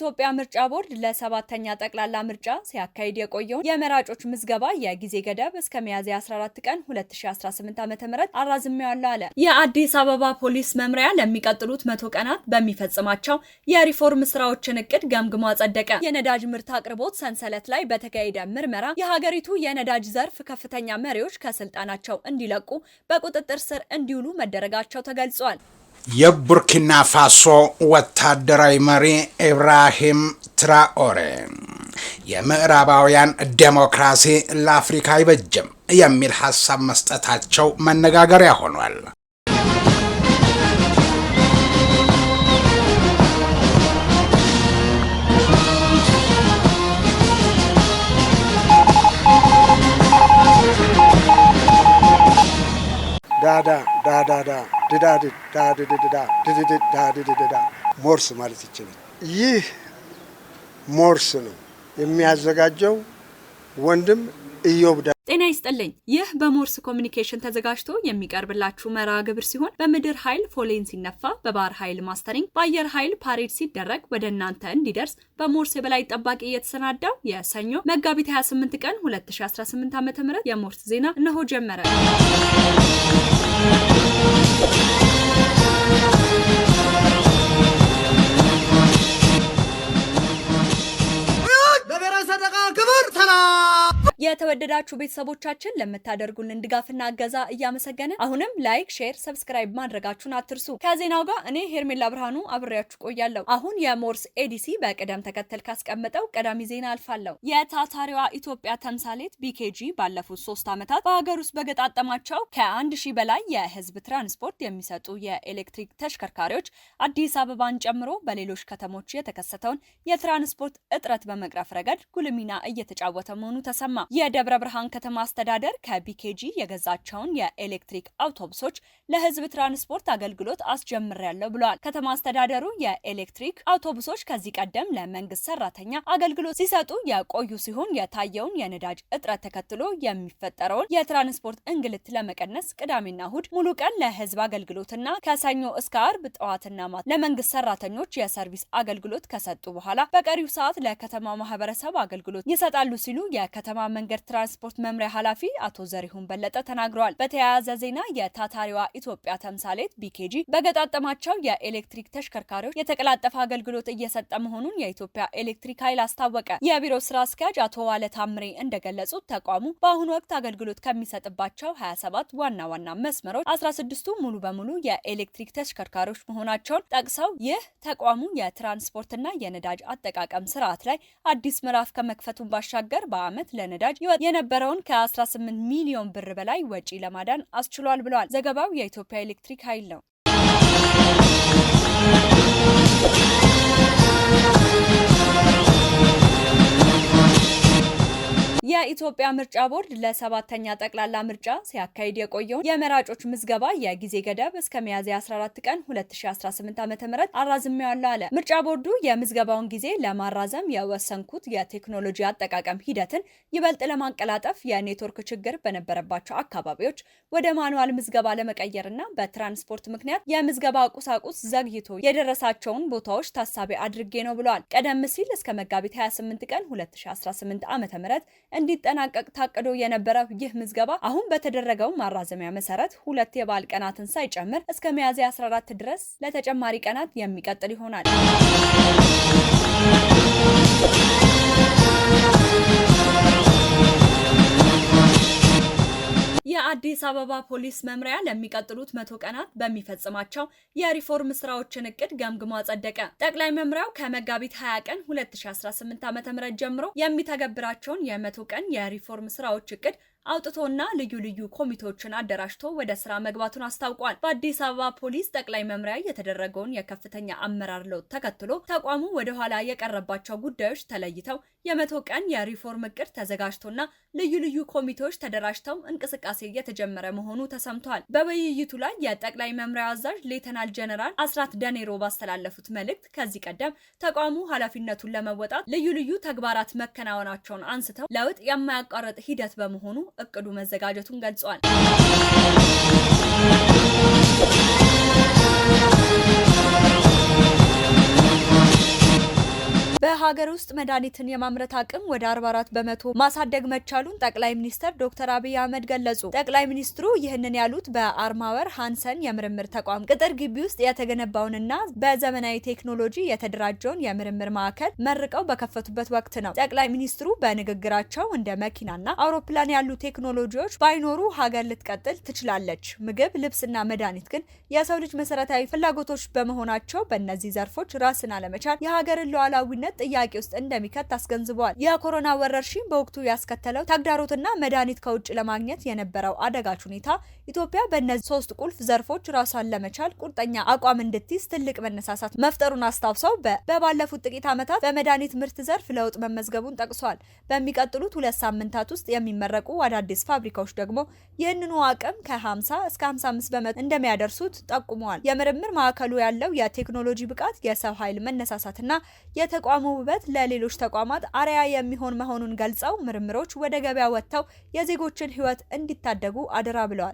የኢትዮጵያ ምርጫ ቦርድ ለሰባተኛ ጠቅላላ ምርጫ ሲያካሂድ የቆየው የመራጮች ምዝገባ የጊዜ ገደብ እስከ ሚያዝያ 14 ቀን 2018 ዓ.ም አራዝሜዋለሁ አለ። የአዲስ አበባ ፖሊስ መምሪያ ለሚቀጥሉት 100 ቀናት በሚፈጽማቸው የሪፎርም ስራዎችን እቅድ ገምግሞ አጸደቀ። የነዳጅ ምርት አቅርቦት ሰንሰለት ላይ በተካሄደ ምርመራ የሀገሪቱ የነዳጅ ዘርፍ ከፍተኛ መሪዎች ከስልጣናቸው እንዲለቁ በቁጥጥር ስር እንዲውሉ መደረጋቸው ተገልጿል። የቡርኪና ፋሶ ወታደራዊ መሪ ኢብራሂም ትራኦሬ የምዕራባውያን ዴሞክራሲ ለአፍሪካ አይበጅም የሚል ሐሳብ መስጠታቸው መነጋገሪያ ሆኗል። ሞርስ ማለት ይችላል። ይህ ሞርስ ነው የሚያዘጋጀው ወንድም ኢዮብ። ጤና ይስጥልኝ። ይህ በሞርስ ኮሚኒኬሽን ተዘጋጅቶ የሚቀርብላችሁ መርሃ ግብር ሲሆን በምድር ኃይል ፎሌን ሲነፋ፣ በባህር ኃይል ማስተሪንግ፣ በአየር ኃይል ፓሬድ ሲደረግ ወደ እናንተ እንዲደርስ በሞርስ የበላይ ጠባቂ የተሰናዳው የሰኞ መጋቢት 28 ቀን 2018 ዓ.ም የሞርስ ዜና እነሆ ጀመረ። የተወደዳችሁ ቤተሰቦቻችን ለምታደርጉልን ድጋፍና እገዛ እያመሰገንን አሁንም ላይክ፣ ሼር፣ ሰብስክራይብ ማድረጋችሁን አትርሱ። ከዜናው ጋር እኔ ሄርሜላ ብርሃኑ አብሬያችሁ ቆያለሁ። አሁን የሞርስ ኤዲሲ በቅደም ተከተል ካስቀመጠው ቀዳሚ ዜና አልፋለሁ። የታታሪዋ ኢትዮጵያ ተምሳሌት ቢኬጂ ባለፉት 3 ዓመታት በሀገር ውስጥ በገጣጠማቸው ከ1000 በላይ የህዝብ ትራንስፖርት የሚሰጡ የኤሌክትሪክ ተሽከርካሪዎች አዲስ አበባን ጨምሮ በሌሎች ከተሞች የተከሰተውን የትራንስፖርት እጥረት በመቅረፍ ረገድ ጉልህ ሚና እየተጫወተ መሆኑ ተሰማ። የደብረ ብርሃን ከተማ አስተዳደር ከቢኬጂ የገዛቸውን የኤሌክትሪክ አውቶቡሶች ለህዝብ ትራንስፖርት አገልግሎት አስጀምሬያለሁ ብሏል። ከተማ አስተዳደሩ የኤሌክትሪክ አውቶቡሶች ከዚህ ቀደም ለመንግስት ሰራተኛ አገልግሎት ሲሰጡ የቆዩ ሲሆን የታየውን የነዳጅ እጥረት ተከትሎ የሚፈጠረውን የትራንስፖርት እንግልት ለመቀነስ ቅዳሜና እሁድ ሙሉ ቀን ለህዝብ አገልግሎትና ከሰኞ እስከ አርብ ጠዋትና ማታ ለመንግስት ሰራተኞች የሰርቪስ አገልግሎት ከሰጡ በኋላ በቀሪው ሰዓት ለከተማ ማህበረሰብ አገልግሎት ይሰጣሉ ሲሉ የከተማ መንገድ ትራንስፖርት መምሪያ ኃላፊ አቶ ዘሪሁን በለጠ ተናግረዋል። በተያያዘ ዜና የታታሪዋ ኢትዮጵያ ተምሳሌት ቢኬጂ በገጣጠማቸው የኤሌክትሪክ ተሽከርካሪዎች የተቀላጠፈ አገልግሎት እየሰጠ መሆኑን የኢትዮጵያ ኤሌክትሪክ ኃይል አስታወቀ። የቢሮ ስራ አስኪያጅ አቶ ዋለ ታምሬ እንደገለጹት ተቋሙ በአሁኑ ወቅት አገልግሎት ከሚሰጥባቸው 27 ዋና ዋና መስመሮች 16ቱ ሙሉ በሙሉ የኤሌክትሪክ ተሽከርካሪዎች መሆናቸውን ጠቅሰው ይህ ተቋሙ የትራንስፖርትና የነዳጅ አጠቃቀም ስርዓት ላይ አዲስ ምዕራፍ ከመክፈቱን ባሻገር በአመት ለነዳጅ የነበረውን ከ18 ሚሊዮን ብር በላይ ወጪ ለማዳን አስችሏል ብለዋል። ዘገባው የኢትዮጵያ ኤሌክትሪክ ኃይል ነው። የኢትዮጵያ ምርጫ ቦርድ ለሰባተኛ ጠቅላላ ምርጫ ሲያካሂድ የቆየው የመራጮች ምዝገባ የጊዜ ገደብ እስከ ሚያዝያ 14 ቀን 2018 ዓ.ም አራዝሜዋለሁ አለ። ምርጫ ቦርዱ የምዝገባውን ጊዜ ለማራዘም የወሰንኩት የቴክኖሎጂ አጠቃቀም ሂደትን ይበልጥ ለማቀላጠፍ የኔትወርክ ችግር በነበረባቸው አካባቢዎች ወደ ማኑዋል ምዝገባ ለመቀየርና በትራንስፖርት ምክንያት የምዝገባ ቁሳቁስ ዘግይቶ የደረሳቸውን ቦታዎች ታሳቢ አድርጌ ነው ብለዋል። ቀደም ሲል እስከ መጋቢት 28 ቀን 2018 ዓ.ም እንዲጠናቀቅ ታቅዶ የነበረው ይህ ምዝገባ አሁን በተደረገው ማራዘሚያ መሰረት 2 የበዓል ቀናትን ሳይጨምር እስከ ሚያዝያ 14 ድረስ ለተጨማሪ ቀናት የሚቀጥል ይሆናል። የአዲስ አበባ ፖሊስ መምሪያ ለሚቀጥሉት 100 ቀናት በሚፈጽማቸው የሪፎርም ስራዎችን እቅድ ገምግሞ አጸደቀ። ጠቅላይ መምሪያው ከመጋቢት 20 ቀን 2018 ዓ.ም ጀምሮ የሚተገብራቸውን የ100 ቀን የሪፎርም ስራዎች እቅድ አውጥቶና ልዩ ልዩ ኮሚቴዎችን አደራጅቶ ወደ ስራ መግባቱን አስታውቋል። በአዲስ አበባ ፖሊስ ጠቅላይ መምሪያ የተደረገውን የከፍተኛ አመራር ለውጥ ተከትሎ ተቋሙ ወደ ኋላ የቀረባቸው ጉዳዮች ተለይተው የ100 ቀን የሪፎርም እቅድ ተዘጋጅቶና ልዩ ልዩ ኮሚቴዎች ተደራጅተው እንቅስቃሴ የተጀመረ መሆኑ ተሰምቷል። በውይይቱ ላይ የጠቅላይ መምሪያው አዛዥ ሌተናል ጀነራል አስራት ደኔሮ ባስተላለፉት መልእክት ከዚህ ቀደም ተቋሙ ኃላፊነቱን ለመወጣት ልዩ ልዩ ተግባራት መከናወናቸውን አንስተው ለውጥ የማያቋርጥ ሂደት በመሆኑ እቅዱ መዘጋጀቱን ገልጿል። በሀገር ውስጥ መድኃኒትን የማምረት አቅም ወደ 44 በመቶ ማሳደግ መቻሉን ጠቅላይ ሚኒስትር ዶክተር አብይ አህመድ ገለጹ። ጠቅላይ ሚኒስትሩ ይህንን ያሉት በአርማወር ሃንሰን የምርምር ተቋም ቅጥር ግቢ ውስጥ የተገነባውንና በዘመናዊ ቴክኖሎጂ የተደራጀውን የምርምር ማዕከል መርቀው በከፈቱበት ወቅት ነው። ጠቅላይ ሚኒስትሩ በንግግራቸው እንደ መኪናና አውሮፕላን ያሉ ቴክኖሎጂዎች ባይኖሩ ሀገር ልትቀጥል ትችላለች፣ ምግብ፣ ልብስና መድኃኒት ግን የሰው ልጅ መሰረታዊ ፍላጎቶች በመሆናቸው በእነዚህ ዘርፎች ራስን አለመቻል የሀገርን ሉዓላዊነት ጥያቄ ውስጥ እንደሚከት አስገንዝበዋል። የኮሮና ወረርሽኝ በወቅቱ ያስከተለው ተግዳሮትና መድኃኒት ከውጭ ለማግኘት የነበረው አደጋች ሁኔታ ኢትዮጵያ በእነዚህ 3 ቁልፍ ዘርፎች ራሷን ለመቻል ቁርጠኛ አቋም እንድትይዝ ትልቅ መነሳሳት መፍጠሩን አስታውሰው በባለፉት ጥቂት ዓመታት በመድኃኒት ምርት ዘርፍ ለውጥ መመዝገቡን ጠቅሷል። በሚቀጥሉት 2 ሳምንታት ውስጥ የሚመረቁ አዳዲስ ፋብሪካዎች ደግሞ ይህንኑ አቅም ከ50 እስከ 55 በመቶ እንደሚያደርሱት ጠቁመዋል። የምርምር ማዕከሉ ያለው የቴክኖሎጂ ብቃት፣ የሰው ኃይል መነሳሳትና የተቋሙ ውበት ለሌሎች ተቋማት አርአያ የሚሆን መሆኑን ገልጸው ምርምሮች ወደ ገበያ ወጥተው የዜጎችን ሕይወት እንዲታደጉ አደራ ብለዋል።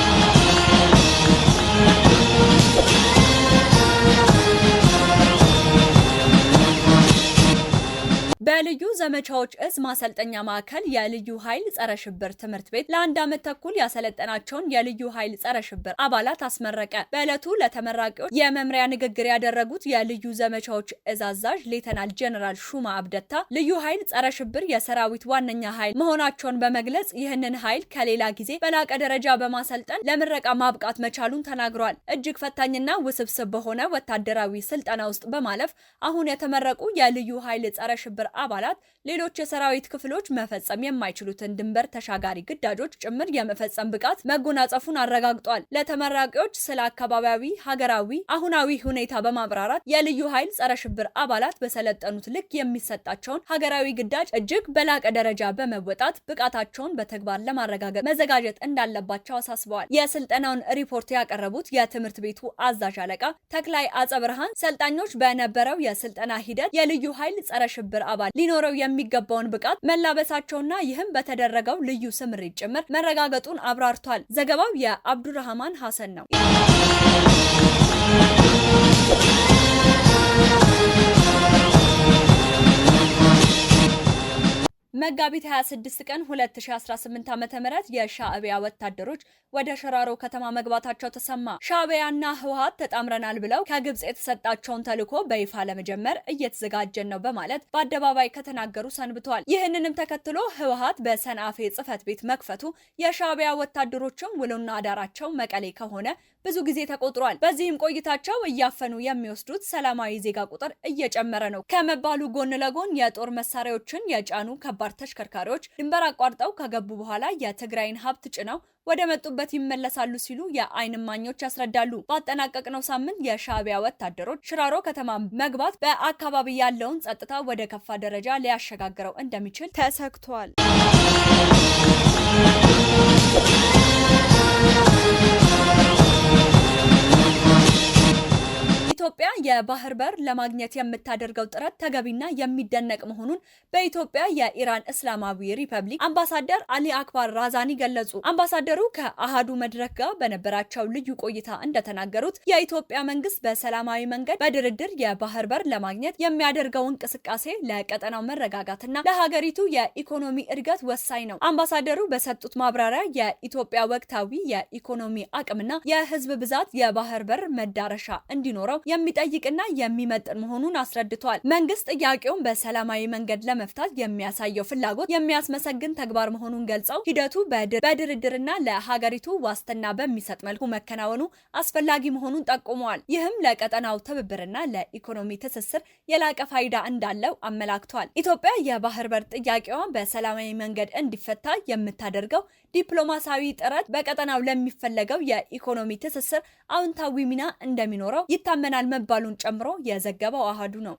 በልዩ ዘመቻዎች እዝ ማሰልጠኛ ማዕከል የልዩ ኃይል ጸረ ሽብር ትምህርት ቤት ለ1 ዓመት ተኩል ያሰለጠናቸውን የልዩ ኃይል ጸረ ሽብር አባላት አስመረቀ። በዕለቱ ለተመራቂዎች የመምሪያ ንግግር ያደረጉት የልዩ ዘመቻዎች እዝ አዛዥ ሌተናል ጀነራል ሹማ አብደታ ልዩ ኃይል ጸረ ሽብር የሰራዊት ዋነኛ ኃይል መሆናቸውን በመግለጽ ይህንን ኃይል ከሌላ ጊዜ በላቀ ደረጃ በማሰልጠን ለምረቃ ማብቃት መቻሉን ተናግረዋል። እጅግ ፈታኝና ውስብስብ በሆነ ወታደራዊ ስልጠና ውስጥ በማለፍ አሁን የተመረቁ የልዩ ኃይል ጸረ ሽብር አባላት ሌሎች የሰራዊት ክፍሎች መፈጸም የማይችሉትን ድንበር ተሻጋሪ ግዳጆች ጭምር የመፈጸም ብቃት መጎናጸፉን አረጋግጧል። ለተመራቂዎች ስለ አካባቢያዊ፣ ሀገራዊ፣ አሁናዊ ሁኔታ በማብራራት የልዩ ኃይል ጸረ ሽብር አባላት በሰለጠኑት ልክ የሚሰጣቸውን ሀገራዊ ግዳጅ እጅግ በላቀ ደረጃ በመወጣት ብቃታቸውን በተግባር ለማረጋገጥ መዘጋጀት እንዳለባቸው አሳስበዋል። የስልጠናውን ሪፖርት ያቀረቡት የትምህርት ቤቱ አዛዥ አለቃ ተክላይ አጸብርሃን ሰልጣኞች በነበረው የስልጠና ሂደት የልዩ ኃይል ጸረ ሽብር አባል ሊኖረው የሚገባውን ብቃት መላበሳቸውና ይህም በተደረገው ልዩ ስምሪት ጭምር መረጋገጡን አብራርቷል። ዘገባው የአብዱራህማን ሐሰን ነው። መጋቢት 26 ቀን 2018 ዓ.ም የሻዕቢያ ወታደሮች ወደ ሽራሮ ከተማ መግባታቸው ተሰማ። ሻዕቢያና ህወሓት ተጣምረናል ብለው ከግብጽ የተሰጣቸውን ተልዕኮ በይፋ ለመጀመር እየተዘጋጀን ነው በማለት በአደባባይ ከተናገሩ ሰንብተዋል። ይህንንም ተከትሎ ህወሓት በሰንአፌ ጽሕፈት ቤት መክፈቱ የሻዕቢያ ወታደሮችም ውሎና አዳራቸው መቀሌ ከሆነ ብዙ ጊዜ ተቆጥሯል። በዚህም ቆይታቸው እያፈኑ የሚወስዱት ሰላማዊ ዜጋ ቁጥር እየጨመረ ነው ከመባሉ ጎን ለጎን የጦር መሳሪያዎችን የጫኑ ከባድ ተሽከርካሪዎች ድንበር አቋርጠው ከገቡ በኋላ የትግራይን ሀብት ጭነው ወደ መጡበት ይመለሳሉ ሲሉ የዓይን እማኞች ያስረዳሉ። ባጠናቀቅነው ሳምንት የሻዕቢያ ወታደሮች ሽራሮ ከተማ መግባት በአካባቢ ያለውን ጸጥታ ወደ ከፋ ደረጃ ሊያሸጋግረው እንደሚችል ተሰግቷል። ኢትዮጵያ የባህር በር ለማግኘት የምታደርገው ጥረት ተገቢና የሚደነቅ መሆኑን በኢትዮጵያ የኢራን እስላማዊ ሪፐብሊክ አምባሳደር አሊ አክባር ራዛኒ ገለጹ። አምባሳደሩ ከአሃዱ መድረክ ጋር በነበራቸው ልዩ ቆይታ እንደተናገሩት የኢትዮጵያ መንግስት በሰላማዊ መንገድ በድርድር የባህር በር ለማግኘት የሚያደርገው እንቅስቃሴ ለቀጠናው መረጋጋትና ለሀገሪቱ የኢኮኖሚ እድገት ወሳኝ ነው። አምባሳደሩ በሰጡት ማብራሪያ የኢትዮጵያ ወቅታዊ የኢኮኖሚ አቅምና የህዝብ ብዛት የባህር በር መዳረሻ እንዲኖረው የሚጠይቅና የሚመጥን መሆኑን አስረድቷል። መንግስት ጥያቄውን በሰላማዊ መንገድ ለመፍታት የሚያሳየው ፍላጎት የሚያስመሰግን ተግባር መሆኑን ገልጸው ሂደቱ በድርድርና ለሀገሪቱ ዋስትና በሚሰጥ መልኩ መከናወኑ አስፈላጊ መሆኑን ጠቁመዋል። ይህም ለቀጠናው ትብብርና ለኢኮኖሚ ትስስር የላቀ ፋይዳ እንዳለው አመላክቷል። ኢትዮጵያ የባህር በር ጥያቄዋ በሰላማዊ መንገድ እንዲፈታ የምታደርገው ዲፕሎማሲያዊ ጥረት በቀጠናው ለሚፈለገው የኢኮኖሚ ትስስር አዎንታዊ ሚና እንደሚኖረው ይታመናል መባሉን ጨምሮ የዘገበው አሃዱ ነው።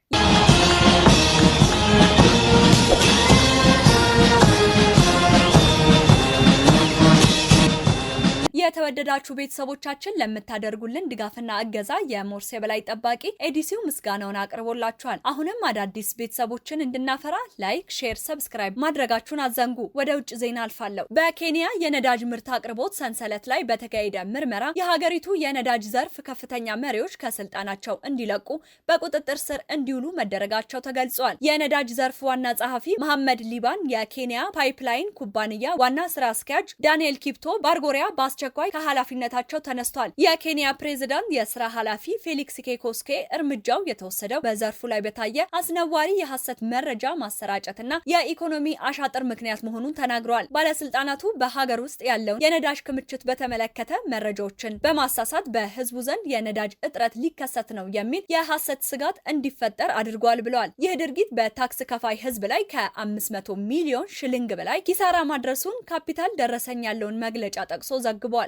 የተወደዳችሁ ቤተሰቦቻችን ለምታደርጉልን ድጋፍና እገዛ የሞርስ የበላይ ጠባቂ ኤዲሲው ምስጋናውን አቅርቦላችኋል። አሁንም አዳዲስ ቤተሰቦችን እንድናፈራ ላይክ፣ ሼር፣ ሰብስክራይብ ማድረጋችሁን አዘንጉ። ወደ ውጭ ዜና አልፋለሁ። በኬንያ የነዳጅ ምርት አቅርቦት ሰንሰለት ላይ በተካሄደ ምርመራ የሀገሪቱ የነዳጅ ዘርፍ ከፍተኛ መሪዎች ከስልጣናቸው እንዲለቁ በቁጥጥር ስር እንዲውሉ መደረጋቸው ተገልጿል። የነዳጅ ዘርፍ ዋና ጸሐፊ መሐመድ ሊባን፣ የኬንያ ፓይፕላይን ኩባንያ ዋና ስራ አስኪያጅ ዳንኤል ኪፕቶ ባርጎሪያ በአስቸኳይ ከኃላፊነታቸው ተነስተዋል። የኬንያ ፕሬዝዳንት የስራ ኃላፊ ፌሊክስ ኬኮስኬ እርምጃው የተወሰደው በዘርፉ ላይ በታየ አስነዋሪ የሐሰት መረጃ ማሰራጨትና የኢኮኖሚ አሻጥር ምክንያት መሆኑን ተናግረዋል። ባለስልጣናቱ በሀገር ውስጥ ያለውን የነዳጅ ክምችት በተመለከተ መረጃዎችን በማሳሳት በህዝቡ ዘንድ የነዳጅ እጥረት ሊከሰት ነው የሚል የሐሰት ስጋት እንዲፈጠር አድርጓል ብለዋል። ይህ ድርጊት በታክስ ከፋይ ህዝብ ላይ ከ500 ሚሊዮን ሽልንግ በላይ ኪሳራ ማድረሱን ካፒታል ደረሰኝ ያለውን መግለጫ ጠቅሶ ዘግቧል።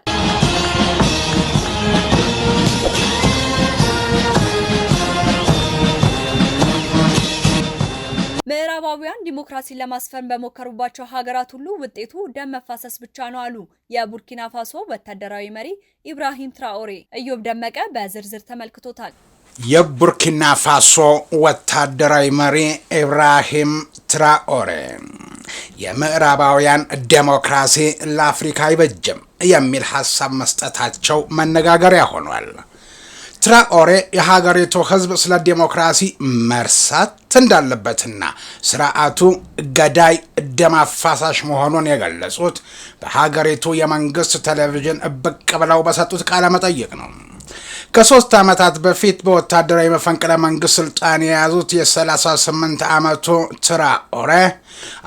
ምዕራባውያን ዲሞክራሲን ለማስፈን በሞከሩባቸው ሀገራት ሁሉ ውጤቱ ደም መፋሰስ ብቻ ነው አሉ የቡርኪና ፋሶ ወታደራዊ መሪ ኢብራሂም ትራኦሬ። እዮብ ደመቀ በዝርዝር ተመልክቶታል። የቡርኪና ፋሶ ወታደራዊ መሪ ኢብራሂም ትራኦሬ የምዕራባውያን ዴሞክራሲ ለአፍሪካ አይበጅም የሚል ሐሳብ መስጠታቸው መነጋገሪያ ሆኗል። ትራኦሬ የሀገሪቱ ህዝብ ስለ ዴሞክራሲ መርሳት እንዳለበትና ስርዓቱ ገዳይ ደም አፋሳሽ መሆኑን የገለጹት በሀገሪቱ የመንግስት ቴሌቪዥን ብቅ ብለው በሰጡት ቃለ መጠይቅ ነው። ከ3 ዓመታት በፊት በወታደራዊ መፈንቅለ መንግስት ስልጣን የያዙት የ38 ዓመቱ ትራኦሬ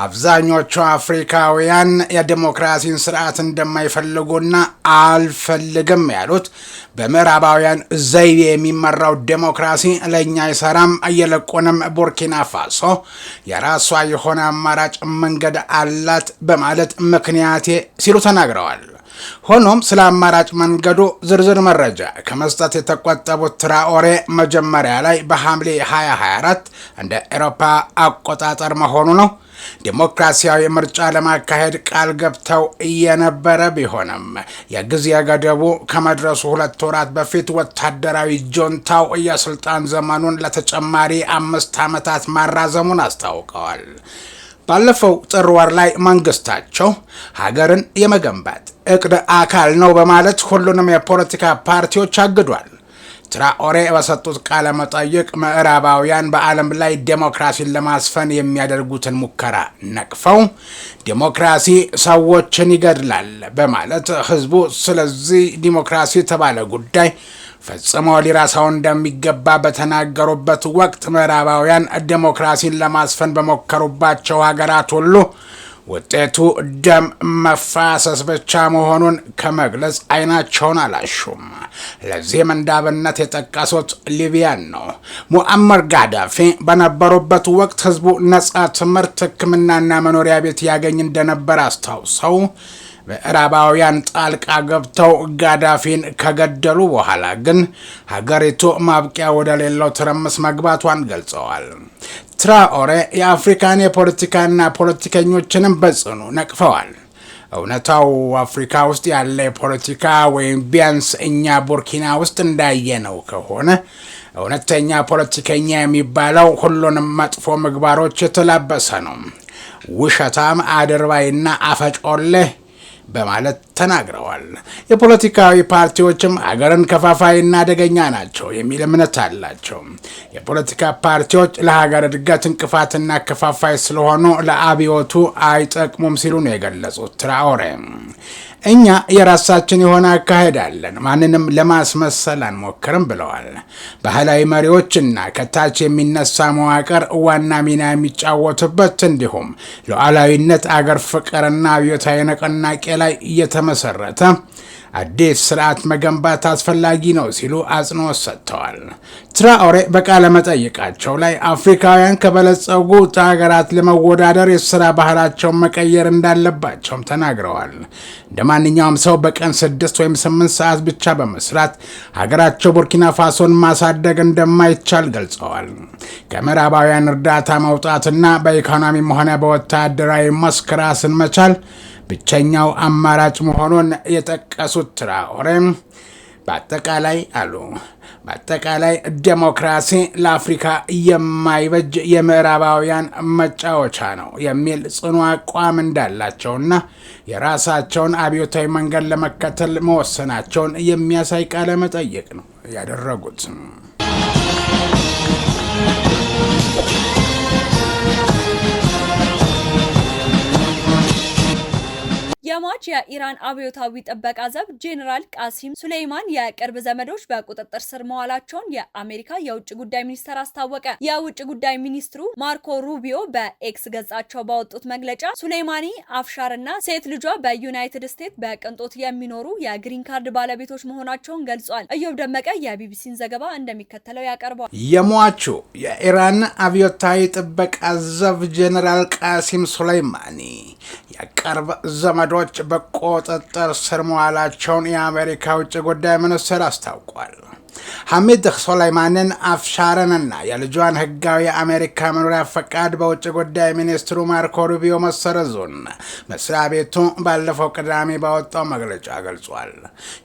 አብዛኞቹ አፍሪካውያን የዲሞክራሲን ስርዓት እንደማይፈልጉና አልፈልግም ያሉት በምዕራባውያን ዘይቤ የሚመራው ዲሞክራሲ ለኛ አይሰራም፣ ይልቁንም ቡርኪና ፋሶ የራሷ የሆነ አማራጭ መንገድ አላት በማለት ምክንያቴ ሲሉ ተናግረዋል። ሆኖም ስለ አማራጭ መንገዱ ዝርዝር መረጃ ከመስጠት የተቆጠቡት ትራኦሬ መጀመሪያ ላይ በሐምሌ 2024 እንደ አውሮፓ አቆጣጠር መሆኑ ነው ዲሞክራሲያዊ ምርጫ ለማካሄድ ቃል ገብተው የነበረ ቢሆንም የጊዜ ገደቡ ከመድረሱ 2 ወራት በፊት ወታደራዊ ጆንታው የስልጣን ዘመኑን ለተጨማሪ 5 ዓመታት ማራዘሙን አስታውቀዋል። ባለፈው ጥር ወር ላይ መንግስታቸው ሀገርን የመገንባት እቅድ አካል ነው በማለት ሁሉንም የፖለቲካ ፓርቲዎች አግዷል። ትራኦሬ በሰጡት ቃለ መጠይቅ ምዕራባውያን በዓለም ላይ ዴሞክራሲን ለማስፈን የሚያደርጉትን ሙከራ ነቅፈው ዴሞክራሲ ሰዎችን ይገድላል በማለት ህዝቡ ስለዚህ ዴሞክራሲ የተባለ ጉዳይ ፈጽሞ ሊራሳው እንደሚገባ በተናገሩበት ወቅት ምዕራባውያን ዴሞክራሲን ለማስፈን በሞከሩባቸው ሀገራት ሁሉ ውጤቱ ደም መፋሰስ ብቻ መሆኑን ከመግለጽ አይናቸውን አላሹም። ለዚህም እንዳብነት የጠቀሱት ሊቢያን ነው። ሙአመር ጋዳፊ በነበሩበት ወቅት ህዝቡ ነጻ ትምህርት፣ ሕክምናና መኖሪያ ቤት ያገኝ እንደነበር አስታውሰው ምዕራባውያን ጣልቃ ገብተው ጋዳፊን ከገደሉ በኋላ ግን ሀገሪቱ ማብቂያ ወደ ሌለው ትርምስ መግባቷን ገልጸዋል። ትራኦሬ የአፍሪካን የፖለቲካና ፖለቲከኞችንም በጽኑ ነቅፈዋል። እውነታው አፍሪካ ውስጥ ያለ የፖለቲካ ወይም ቢያንስ እኛ ቡርኪና ውስጥ እንዳየነው ከሆነ እውነተኛ ፖለቲከኛ የሚባለው ሁሉንም መጥፎ ምግባሮች የተላበሰ ነው። ውሸታም፣ አድርባይና አፈጮሌ በማለት ተናግረዋል። የፖለቲካዊ ፓርቲዎችም ሀገርን ከፋፋይና አደገኛ ናቸው የሚል እምነት አላቸው። የፖለቲካ ፓርቲዎች ለሀገር እድገት እንቅፋትና ከፋፋይ ስለሆኑ ለአብዮቱ አይጠቅሙም ሲሉ ነው የገለጹት ትራኦሬ። እኛ የራሳችን የሆነ አካሄድ አለን፣ ማንንም ለማስመሰል አንሞክርም ብለዋል። ባህላዊ መሪዎችና ከታች የሚነሳ መዋቅር ዋና ሚና የሚጫወቱበት እንዲሁም ሉዓላዊነት፣ አገር ፍቅርና አብዮታዊ ንቅናቄ ላይ የተመሰረተ አዲስ ስርዓት መገንባት አስፈላጊ ነው ሲሉ አጽንኦት ሰጥተዋል። ትራኦሬ በቃለ መጠይቃቸው ላይ አፍሪካውያን ከበለጸጉት ሀገራት ለመወዳደር የሥራ ባህላቸውን መቀየር እንዳለባቸውም ተናግረዋል። እንደማንኛውም ሰው በቀን 6 ወይም 8 ሰዓት ብቻ በመስራት ሀገራቸው ቡርኪና ፋሶን ማሳደግ እንደማይቻል ገልጸዋል። ከምዕራባውያን እርዳታ መውጣትና በኢኮኖሚም ሆነ በወታደራዊ መስክ ራስን መቻል ብቸኛው አማራጭ መሆኑን የጠቀሱት ትራኦሬ በአጠቃላይ ዴሞክራሲ ለአፍሪካ የማይበጅ የምዕራባውያን መጫወቻ ነው የሚል ጽኑ አቋም እንዳላቸውና የራሳቸውን አብዮታዊ መንገድ ለመከተል መወሰናቸውን የሚያሳይ ቃለ መጠይቅ ነው ያደረጉት። የሟች የኢራን አብዮታዊ ጥበቃ ዘብ ጄኔራል ቃሲም ሱሌይማን የቅርብ ዘመዶች በቁጥጥር ስር መዋላቸውን የአሜሪካ የውጭ ጉዳይ ሚኒስቴር አስታወቀ። የውጭ ጉዳይ ሚኒስትሩ ማርኮ ሩቢዮ በኤክስ ገጻቸው ባወጡት መግለጫ ሱሌይማኒ አፍሻር እና ሴት ልጇ በዩናይትድ ስቴትስ በቅንጦት የሚኖሩ የግሪን ካርድ ባለቤቶች መሆናቸውን ገልጿል። እዮብ ደመቀ የቢቢሲን ዘገባ እንደሚከተለው ያቀርባል። የሟቹ የኢራን አብዮታዊ ጥበቃ ዘብ ጄኔራል ቃሲም ሱሌይማኒ የቅርብ ዘመዶች በቁጥጥር ስር መዋላቸውን የአሜሪካ ውጭ ጉዳይ ሚኒስቴር አስታውቋል። ሐሚድ ሱሌይማንን አፍሻርንና የልጇን ህጋዊ የአሜሪካ መኖሪያ ፈቃድ በውጭ ጉዳይ ሚኒስትሩ ማርኮ ሩቢዮ መሰረዙን መስሪያ ቤቱ ባለፈው ቅዳሜ ባወጣው መግለጫ ገልጿል።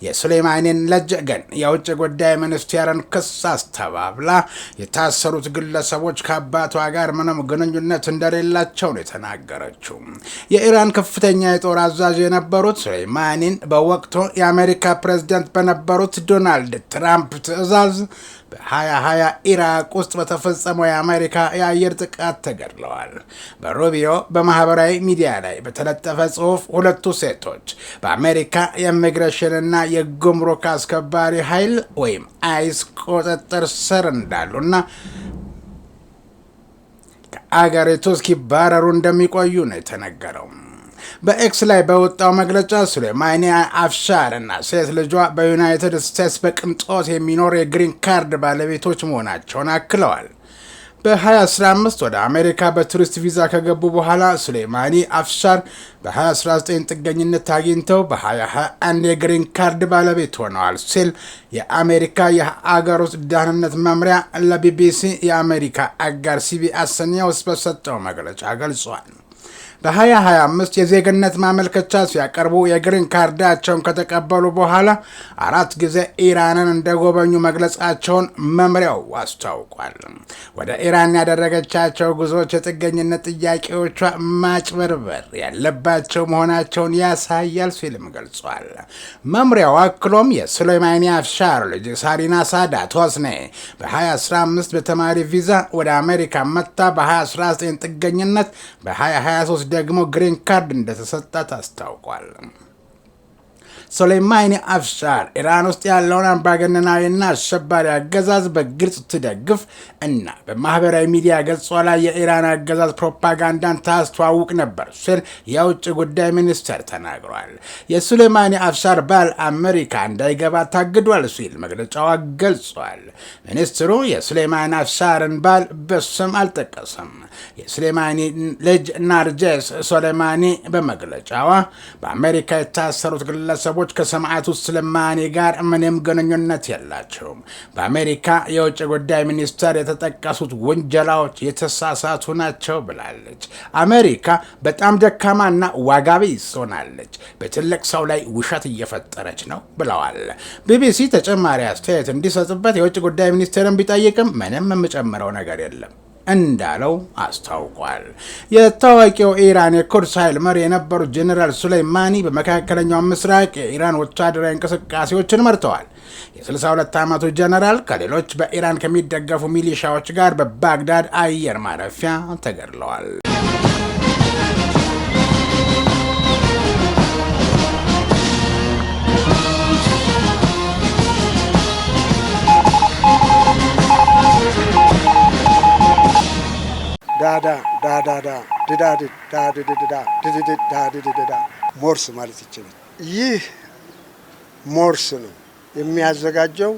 የሱሌይማኒን ልጅ ግን የውጭ ጉዳይ ሚኒስቴርን ክስ አስተባብላ የታሰሩት ግለሰቦች ከአባቷ ጋር ምንም ግንኙነት እንደሌላቸው ነው የተናገረችው። የኢራን ከፍተኛ የጦር አዛዥ የነበሩት ሱሌይማኒን በወቅቱ የአሜሪካ ፕሬዝዳንት በነበሩት ዶናልድ ትራምፕ ትዕዛዝ በ2020 ኢራቅ ውስጥ በተፈጸመው የአሜሪካ የአየር ጥቃት ተገድለዋል። በሩቢዮ በማህበራዊ ሚዲያ ላይ በተለጠፈ ጽሑፍ ሁለቱ ሴቶች በአሜሪካ የኢሚግሬሽንና የጉምሩክ አስከባሪ ኃይል ወይም አይስ ቁጥጥር ስር እንዳሉና ከአገሪቱ እስኪባረሩ እንደሚቆዩ ነው የተነገረው። በኤክስ ላይ በወጣው መግለጫ ሱሌይማኒ አፍሻር እና ሴት ልጇ በዩናይትድ ስቴትስ በቅንጦት የሚኖር የግሪን ካርድ ባለቤቶች መሆናቸውን አክለዋል። በ2015 ወደ አሜሪካ በቱሪስት ቪዛ ከገቡ በኋላ ሱሌይማኒ አፍሻር በ2019 ጥገኝነት አግኝተው በ2021 የግሪን ካርድ ባለቤት ሆነዋል ሲል የአሜሪካ የአገር ውስጥ ደህንነት መምሪያ ለቢቢሲ የአሜሪካ አጋር ሲቢኤስ ኒውስ በሰጠው መግለጫ ገልጿል። በ2025 የዜግነት ማመልከቻ ሲያቀርቡ የግሪን ካርዳቸውን ከተቀበሉ በኋላ 4 ጊዜ ኢራንን እንደጎበኙ መግለጻቸውን መምሪያው አስታውቋል። ወደ ኢራን ያደረገቻቸው ጉዞዎች የጥገኝነት ጥያቄዎቿ ማጭበርበር ያለባቸው መሆናቸውን ያሳያል ሲልም ገልጿል። መምሪያው አክሎም የሱሌይማኒ አፍሻር ልጅ ሳሪና ሳዳት ሆስኔ በ2015 በተማሪ ቪዛ ወደ አሜሪካ መጣ በ2019 ጥገኝነት በ2023 ደግሞ ግሪን ካርድ እንደተሰጣት አስታውቋል። ሱሌይማኒ አፍሻር ኢራን ውስጥ ያለውን አምባገነናዊና አሸባሪ አገዛዝ በግልጽ ትደግፍ እና በማህበራዊ ሚዲያ ገጿ ላይ የኢራን አገዛዝ ፕሮፓጋንዳን ታስተዋውቅ ነበር ሲል የውጭ ጉዳይ ሚኒስቴር ተናግሯል። የሱሌይማኒ አፍሻር ባል አሜሪካ እንዳይገባ ታግዷል ሲል መግለጫው ገልጿል። ሚኒስትሩ የሱሌይማኒ አፍሻርን ባል በስም አልጠቀሰም። የሱሌይማኒ ልጅ ናርጄስ ሱሌይማኒ በመግለጫዋ በአሜሪካ የታሰሩት ግለሰቦች ከሰማዕቱ ሱሌይማኒ ጋር ምንም ግንኙነት የላቸውም፣ በአሜሪካ የውጭ ጉዳይ ሚኒስቴር የተጠቀሱት ውንጀላዎች የተሳሳቱ ናቸው ብላለች። አሜሪካ በጣም ደካማና ዋጋ ቢስ ሆናለች፣ በትልቅ ሰው ላይ ውሸት እየፈጠረች ነው ብለዋል። ቢቢሲ ተጨማሪ አስተያየት እንዲሰጥበት የውጭ ጉዳይ ሚኒስቴርን ቢጠይቅም ምንም የምጨምረው ነገር የለም እንዳለው አስታውቋል። የታዋቂው ኢራን የኩድስ ኃይል መሪ የነበሩት ጄኔራል ሱሌይማኒ በመካከለኛው ምስራቅ የኢራን ወታደራዊ እንቅስቃሴዎችን መርተዋል። የ62 ዓመቱ ጄኔራል ከሌሎች በኢራን ከሚደገፉ ሚሊሻዎች ጋር በባግዳድ አየር ማረፊያ ተገድለዋል። ሞርስ ማለት ይችላል። ይህ ሞርስ ነው የሚያዘጋጀው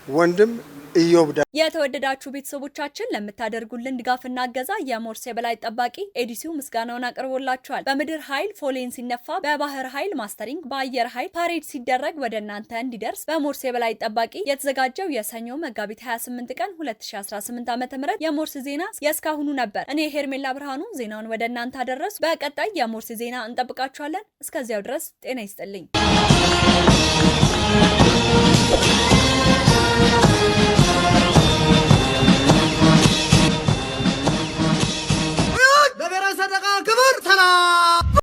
ወንድም ኢዮብዳ የተወደዳችሁ ቤተሰቦቻችን ለምታደርጉልን ድጋፍና እገዛ የሞርስ የበላይ ጠባቂ ኤዲሲው ምስጋናውን አቅርቦላችኋል። በምድር ኃይል ፎሌን ሲነፋ፣ በባህር ኃይል ማስተሪንግ፣ በአየር ኃይል ፓሬድ ሲደረግ ወደ እናንተ እንዲደርስ በሞርስ የበላይ ጠባቂ የተዘጋጀው የሰኞ መጋቢት 28 ቀን 2018 ዓ.ም የሞርስ ዜና የእስካሁኑ ነበር። እኔ ሄርሜላ ብርሃኑ ዜናውን ወደ እናንተ አደረሱ። በቀጣይ የሞርስ ዜና እንጠብቃችኋለን። እስከዚያው ድረስ ጤና ይስጥልኝ። ክብር ሰላም